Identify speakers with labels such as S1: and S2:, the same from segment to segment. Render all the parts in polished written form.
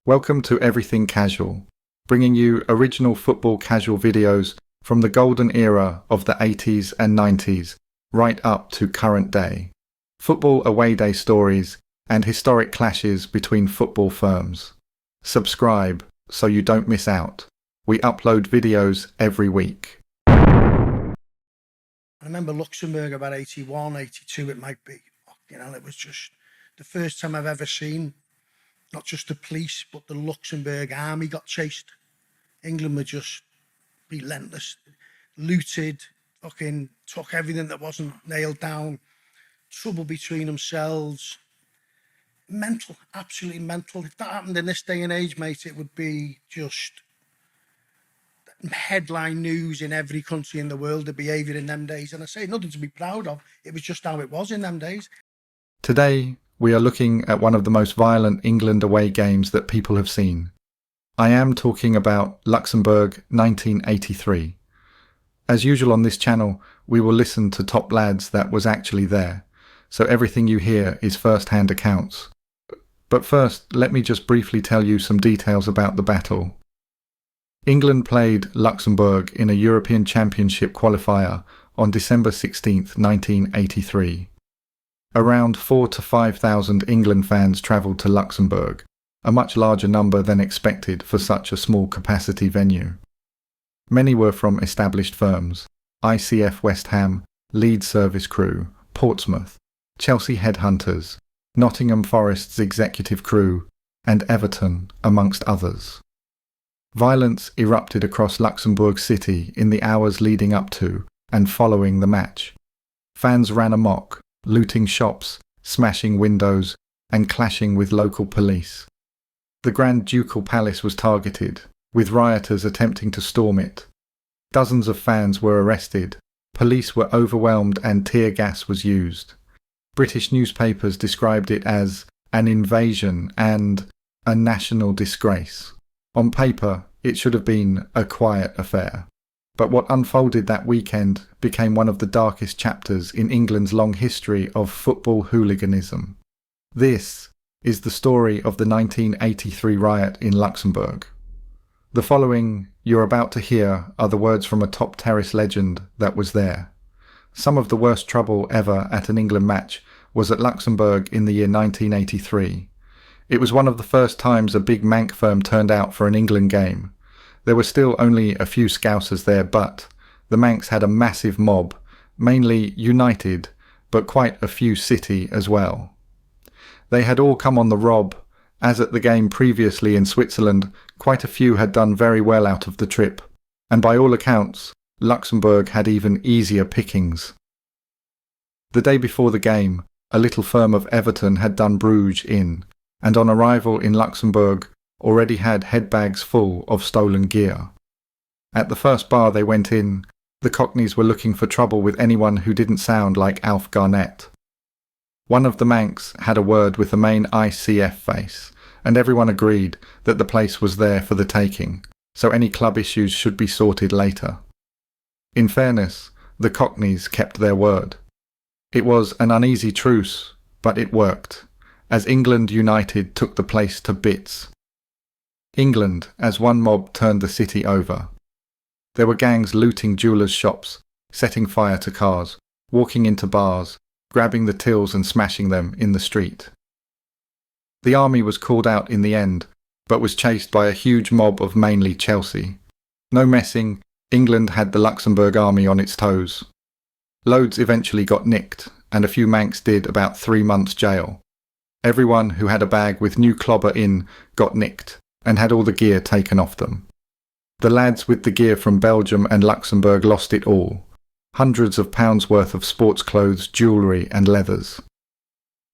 S1: Welcome to Everything Casual, bringing you original football casual videos from the golden era of the 80s and 90s, right up to current day. Football away day stories and historic clashes between football firms. Subscribe so you don't miss out. We upload videos every week.
S2: I remember Luxembourg about 81, 82 it might be. It was just the first time I've ever seen not just the police, but the Luxembourg army got chased. England were just relentless, looted, fucking took everything that wasn't nailed down, trouble between themselves. Mental, absolutely mental. If that happened in this day and age, mate, it would be just headline news in every country in the world, the behaviour in them days. And I say nothing to be proud of. It was just how it was in them days.
S1: Today, we are looking at one of the most violent England away games that people have seen. I am talking about Luxembourg 1983. As usual on this channel, we will listen to top lads that was actually there, so everything you hear is first-hand accounts. But first, let me just briefly tell you some details about the battle. England played Luxembourg in a European Championship qualifier on December 16th, 1983. Around 4,000 to 5,000 England fans travelled to Luxembourg, a much larger number than expected for such a small capacity venue. Many were from established firms: ICF West Ham, Leeds Service Crew, Portsmouth, Chelsea Headhunters, Nottingham Forest's Executive Crew, and Everton, amongst others. Violence erupted across Luxembourg City in the hours leading up to and following the match. Fans ran amok, looting shops, smashing windows, and clashing with local police. The Grand Ducal Palace was targeted, with rioters attempting to storm it. Dozens of fans were arrested, police were overwhelmed and tear gas was used. British newspapers described it as an invasion and a national disgrace. On paper, it should have been a quiet affair. But what unfolded that weekend became one of the darkest chapters in England's long history of football hooliganism. This is the story of the 1983 riot in Luxembourg. The following you're about to hear are the words from a top terrace legend that was there. Some of the worst trouble ever at an England match was at Luxembourg in the year 1983. It was one of the first times a big Manc firm turned out for an England game. There were still only a few Scousers there, but the Mancs had a massive mob, mainly United, but quite a few City as well. They had all come on the rob, as at the game previously in Switzerland, quite a few had done very well out of the trip, and by all accounts, Luxembourg had even easier pickings. The day before the game, a little firm of Everton had done Bruges in, and on arrival in Luxembourg, already had headbags full of stolen gear. At the first bar they went in, the Cockneys were looking for trouble with anyone who didn't sound like Alf Garnett. One of the Mancs had a word with the main ICF face, and everyone agreed that the place was there for the taking, so any club issues should be sorted later. In fairness, the Cockneys kept their word. It was an uneasy truce, but it worked, as England United took the place to bits. England, as one mob, turned the city over. There were gangs looting jewellers' shops, setting fire to cars, walking into bars, grabbing the tills and smashing them in the street. The army was called out in the end, but was chased by a huge mob of mainly Chelsea. No messing, England had the Luxembourg army on its toes. Loads eventually got nicked, and a few Mancs did about 3 months jail. Everyone who had a bag with new clobber in got nicked, and had all the gear taken off them. The lads with the gear from Belgium and Luxembourg lost it all. Hundreds of pounds worth of sports clothes, jewellery and leathers.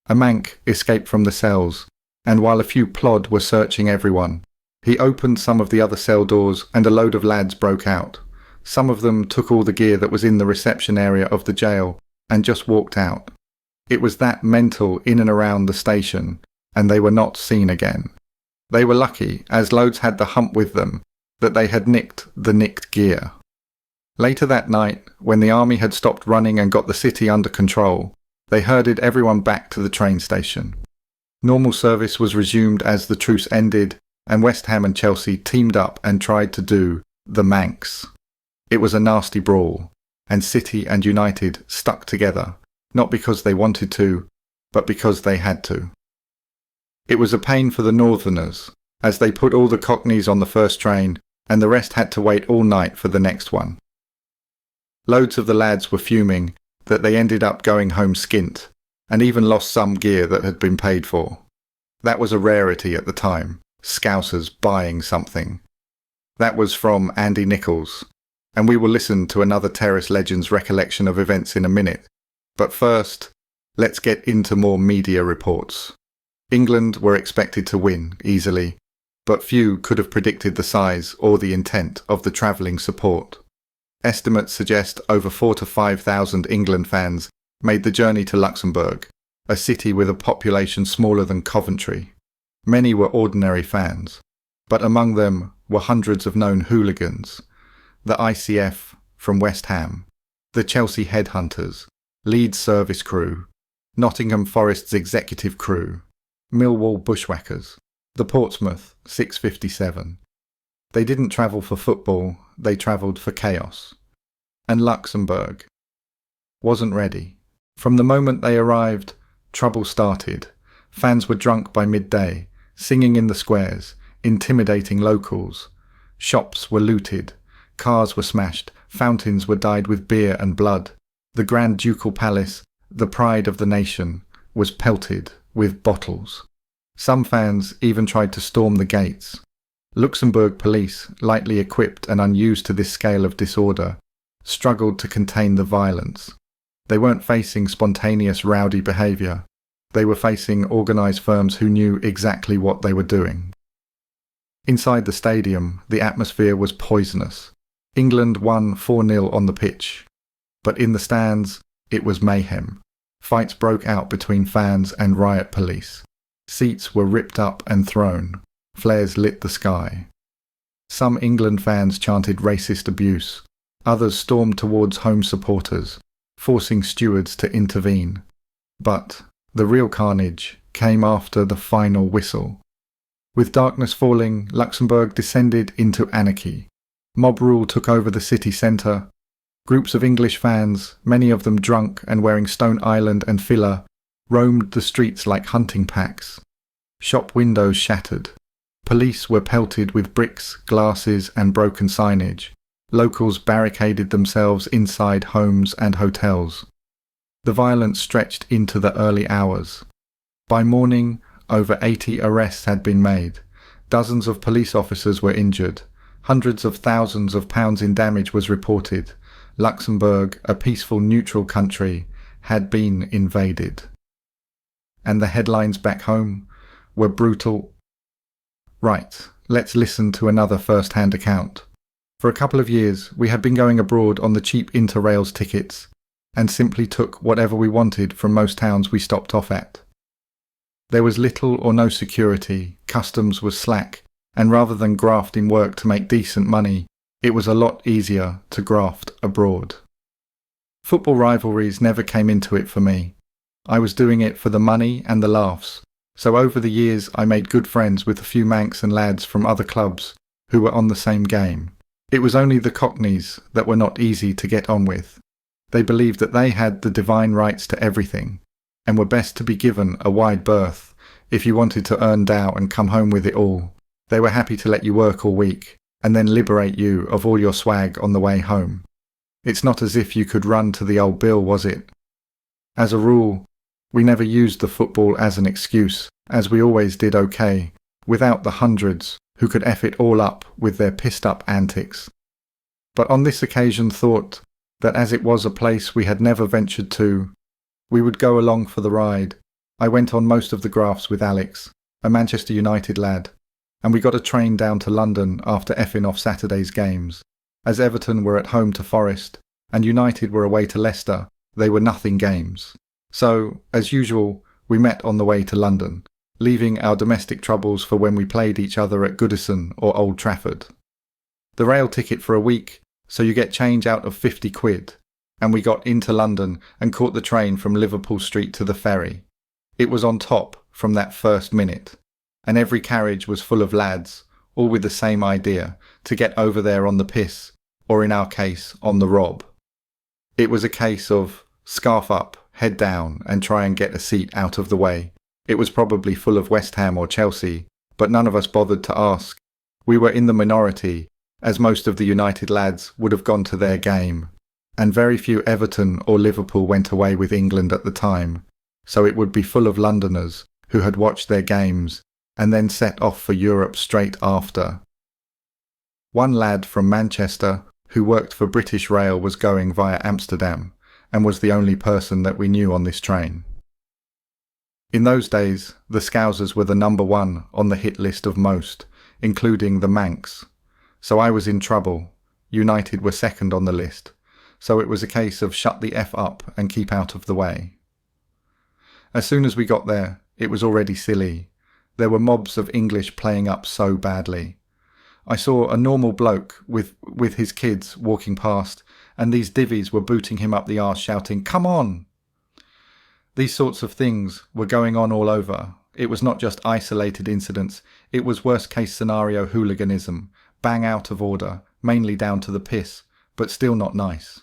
S1: A Manc escaped from the cells, and while a few plod were searching everyone, he opened some of the other cell doors and a load of lads broke out. Some of them took all the gear that was in the reception area of the jail and just walked out. It was that mental in and around the station, and they were not seen again. They were lucky, as loads had the hump with them, that they had nicked the nicked gear. Later that night, when the army had stopped running and got the city under control, they herded everyone back to the train station. Normal service was resumed as the truce ended, and West Ham and Chelsea teamed up and tried to do the Manx. It was a nasty brawl, and City and United stuck together, not because they wanted to, but because they had to. It was a pain for the Northerners, as they put all the Cockneys on the first train, and the rest had to wait all night for the next one. Loads of the lads were fuming that they ended up going home skint, and even lost some gear that had been paid for. That was a rarity at the time, Scousers buying something. That was from Andy Nichols, and we will listen to another Terrace legend's recollection of events in a minute. But first, let's get into more media reports. England were expected to win easily, but few could have predicted the size or the intent of the travelling support. Estimates suggest over 4,000 to 5,000 England fans made the journey to Luxembourg, a city with a population smaller than Coventry. Many were ordinary fans, but among them were hundreds of known hooligans, the ICF from West Ham, the Chelsea Headhunters, Leeds Service Crew, Nottingham Forest's Executive Crew, Millwall Bushwackers, the Portsmouth 657. They didn't travel for football, they travelled for chaos. And Luxembourg wasn't ready. From the moment they arrived, trouble started. Fans were drunk by midday, singing in the squares, intimidating locals. Shops were looted, cars were smashed, fountains were dyed with beer and blood. The Grand Ducal Palace, the pride of the nation, was pelted with bottles. Some fans even tried to storm the gates. Luxembourg police, lightly equipped and unused to this scale of disorder, struggled to contain the violence. They weren't facing spontaneous rowdy behaviour. They were facing organised firms who knew exactly what they were doing. Inside the stadium, the atmosphere was poisonous. England won 4-0 on the pitch. But in the stands, it was mayhem. Fights broke out between fans and riot police. Seats were ripped up and thrown. Flares lit the sky. Some England fans chanted racist abuse. Others stormed towards home supporters, forcing stewards to intervene. But the real carnage came after the final whistle. With darkness falling, Luxembourg descended into anarchy. Mob rule took over the city centre. Groups of English fans, many of them drunk and wearing Stone Island and filler, roamed the streets like hunting packs. Shop windows shattered. Police were pelted with bricks, glasses and broken signage. Locals barricaded themselves inside homes and hotels. The violence stretched into the early hours. By morning, over 80 arrests had been made. Dozens of police officers were injured. Hundreds of thousands of pounds in damage was reported. Luxembourg, a peaceful neutral country, had been invaded. And the headlines back home were brutal. Right, let's listen to another first-hand account. For a couple of years, we had been going abroad on the cheap Interrails tickets and simply took whatever we wanted from most towns we stopped off at. There was little or no security, customs was slack, and rather than graft in work to make decent money, it was a lot easier to graft abroad. Football rivalries never came into it for me. I was doing it for the money and the laughs, so over the years I made good friends with a few Manx and lads from other clubs who were on the same game. It was only the Cockneys that were not easy to get on with. They believed that they had the divine rights to everything, and were best to be given a wide berth if you wanted to earn dough and come home with it all. They were happy to let you work all week, and then liberate you of all your swag on the way home. It's not as if you could run to the old bill, was it? As a rule, we never used the football as an excuse, as we always did okay, without the hundreds who could F it all up with their pissed-up antics. But on this occasion thought that as it was a place we had never ventured to, we would go along for the ride. I went on most of the graphs with Alex, a Manchester United lad, and we got a train down to London after effing off Saturday's games. As Everton were at home to Forest, and United were away to Leicester, they were nothing games. So, as usual, we met on the way to London, leaving our domestic troubles for when we played each other at Goodison or Old Trafford. The rail ticket for a week, so you get change out of 50 quid, and we got into London and caught the train from Liverpool Street to the ferry. It was on top from that first minute. and every carriage was full of lads, all with the same idea, to get over there on the piss, or in our case, on the rob. It was a case of scarf up, head down, and try and get a seat out of the way. It was probably full of West Ham or Chelsea, but none of us bothered to ask. We were in the minority, as most of the United lads would have gone to their game, and very few Everton or Liverpool went away with England at the time, so it would be full of Londoners who had watched their games and then set off for Europe straight after. One lad from Manchester, who worked for British Rail, was going via Amsterdam, and was the only person that we knew on this train. In those days, the Scousers were the number one on the hit list of most, including the Manx. So I was in trouble. United were second on the list, so it was a case of shut the F up and keep out of the way. As soon as we got there, it was already silly. There were mobs of English playing up so badly. I saw a normal bloke with his kids walking past, and these divvies were booting him up the arse shouting, "Come on!" These sorts of things were going on all over. It was not just isolated incidents, it was worst case scenario hooliganism, bang out of order, mainly down to the piss, but still not nice.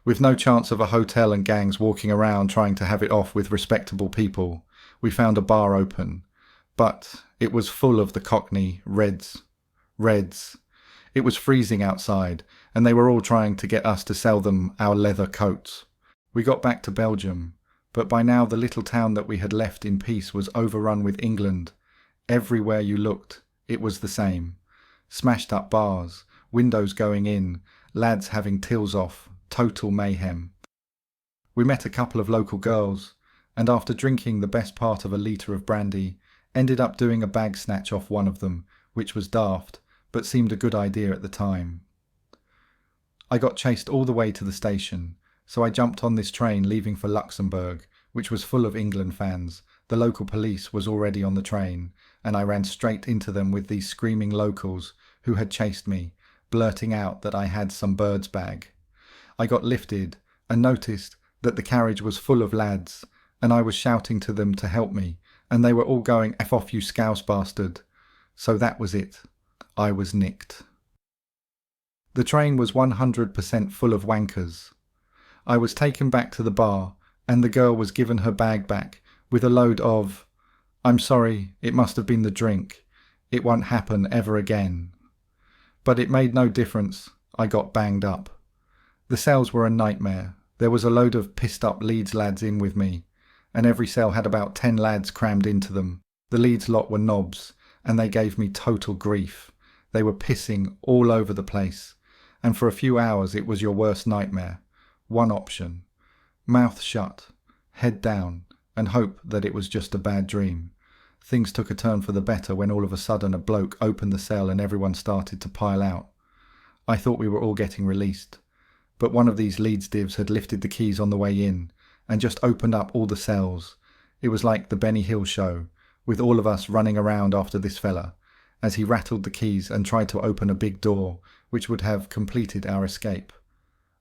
S1: With no chance of a hotel and gangs walking around trying to have it off with respectable people, we found a bar open. But it was full of the Cockney Reds. It was freezing outside, and they were all trying to get us to sell them our leather coats. We got back to Belgium, but by now the little town that we had left in peace was overrun with England. Everywhere you looked, it was the same. Smashed up bars, windows going in, lads having tills off, total mayhem. We met a couple of local girls, and after drinking the best part of a litre of brandy, ended up doing a bag snatch off one of them, which was daft, but seemed a good idea at the time. I got chased all the way to the station, so I jumped on this train leaving for Luxembourg, which was full of England fans. The local police was already on the train, and I ran straight into them with these screaming locals who had chased me, blurting out that I had some bird's bag. I got lifted and noticed that the carriage was full of lads, and I was shouting to them to help me, and they were all going, "F off, you scouse bastard." So that was it. I was nicked. The train was 100% full of wankers. I was taken back to the bar, and the girl was given her bag back with a load of, "I'm sorry, it must have been the drink. It won't happen ever again." But it made no difference. I got banged up. The cells were a nightmare. There was a load of pissed up Leeds lads in with me, and every cell had about 10 lads crammed into them. The Leeds lot were knobs, and they gave me total grief. They were pissing all over the place, and for a few hours it was your worst nightmare. One option: mouth shut, head down, and hope that it was just a bad dream. Things took a turn for the better when all of a sudden a bloke opened the cell and everyone started to pile out. I thought we were all getting released, but one of these Leeds divs had lifted the keys on the way in and just opened up all the cells. It was like the Benny Hill show, with all of us running around after this fella, as he rattled the keys and tried to open a big door, which would have completed our escape.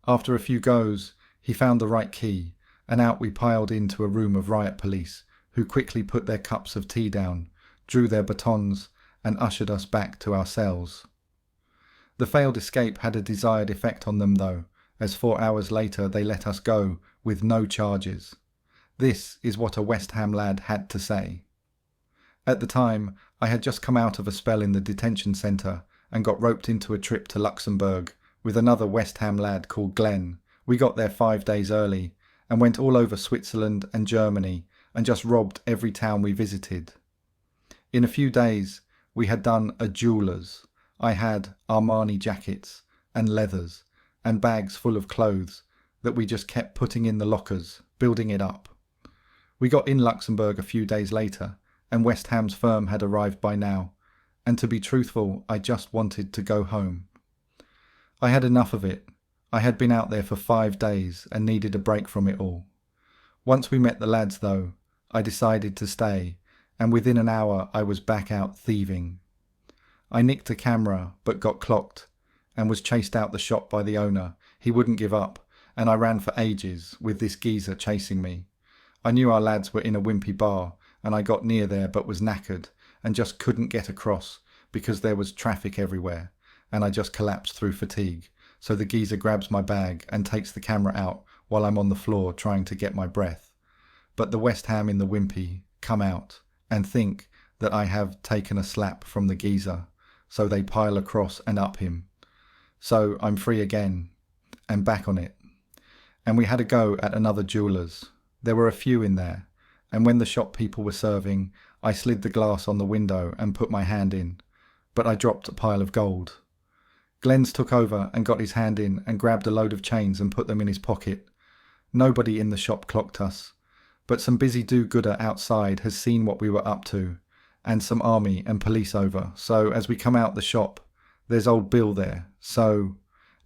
S1: After a few goes, he found the right key, and out we piled into a room of riot police, who quickly put their cups of tea down, drew their batons, and ushered us back to our cells. The failed escape had a desired effect on them though, as 4 hours later they let us go with no charges. This is what a West Ham lad had to say. At the time, I had just come out of a spell in the detention centre and got roped into a trip to Luxembourg with another West Ham lad called Glenn. We got there 5 days early and went all over Switzerland and Germany and just robbed every town we visited. In a few days, we had done a jeweller's. I had Armani jackets and leathers and bags full of clothes that we just kept putting in the lockers, building it up. We got in Luxembourg a few days later, and West Ham's firm had arrived by now, and to be truthful, I just wanted to go home. I had enough of it. I had been out there for 5 days and needed a break from it all. Once we met the lads though, I decided to stay, and within an hour I was back out thieving. I nicked a camera but got clocked and was chased out the shop by the owner. He wouldn't give up, and I ran for ages with this geezer chasing me. I knew our lads were in a wimpy bar, and I got near there but was knackered, and just couldn't get across because there was traffic everywhere, and I just collapsed through fatigue. So the geezer grabs my bag and takes the camera out while I'm on the floor trying to get my breath. But the West Ham in the wimpy come out and think that I have taken a slap from the geezer, so they pile across and up him. So I'm free again and back on it. And we had a go at another jeweller's. There were a few in there, and when the shop people were serving, I slid the glass on the window and put my hand in, but I dropped a pile of gold. Glenn's took over and got his hand in and grabbed a load of chains and put them in his pocket. Nobody in the shop clocked us, but some busy do-gooder outside has seen what we were up to, and some army and police over, so as we come out the shop, there's old Bill there, so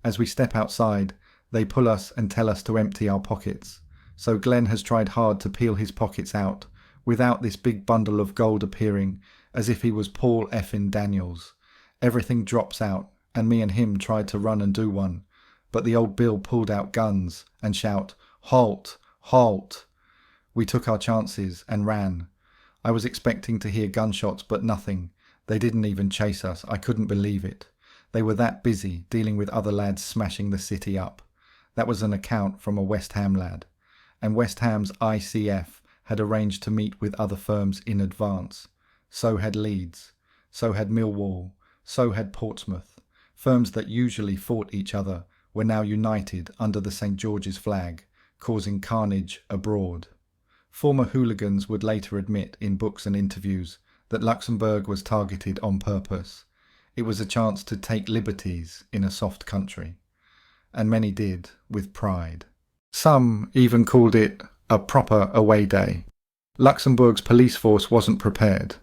S1: as we step outside, they pull us and tell us to empty our pockets. So Glenn has tried hard to peel his pockets out, without this big bundle of gold appearing, as if he was Paul effin Daniels. Everything drops out, and me and him tried to run and do one, but the old Bill pulled out guns and shout, "Halt! Halt!" We took our chances and ran. I was expecting to hear gunshots, but nothing. They didn't even chase us. I couldn't believe it. They were that busy dealing with other lads smashing the city up. That was an account from a West Ham lad. And West Ham's ICF had arranged to meet with other firms in advance. So had Leeds. So had Millwall. So had Portsmouth. Firms that usually fought each other were now united under the St. George's flag, causing carnage abroad. Former hooligans would later admit in books and interviews that Luxembourg was targeted on purpose. It was a chance to take liberties in a soft country. And many did, with pride. Some even called it a proper away day. Luxembourg's police force wasn't prepared.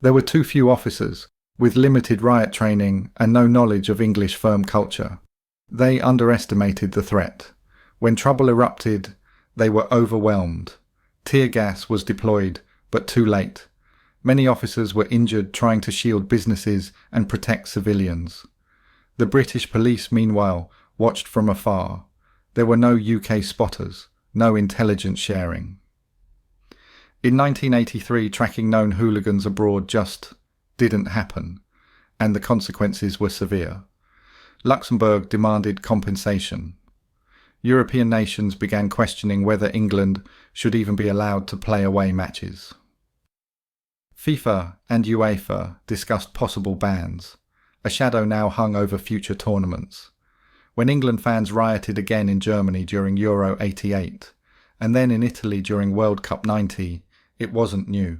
S1: There were too few officers, with limited riot training and no knowledge of English firm culture. They underestimated the threat. When trouble erupted, they were overwhelmed. Tear gas was deployed, but too late. Many officers were injured trying to shield businesses and protect civilians. The British police, meanwhile, watched from afar. There were no UK spotters, no intelligence sharing. In 1983, tracking known hooligans abroad just didn't happen, and the consequences were severe. Luxembourg demanded compensation. European nations began questioning whether England should even be allowed to play away matches. FIFA and UEFA discussed possible bans. A shadow now hung over future tournaments. When England fans rioted again in Germany during Euro 88, and then in Italy during World Cup 90, it wasn't new.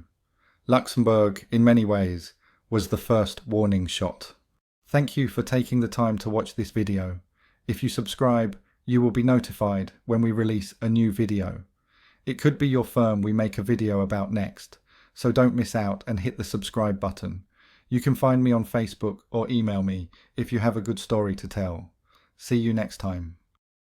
S1: Luxembourg, in many ways, was the first warning shot. Thank you for taking the time to watch this video. If you subscribe, you will be notified when we release a new video. It could be your firm we make a video about next, so don't miss out and hit the subscribe button. You can find me on Facebook or email me if you have a good story to tell. See you next time.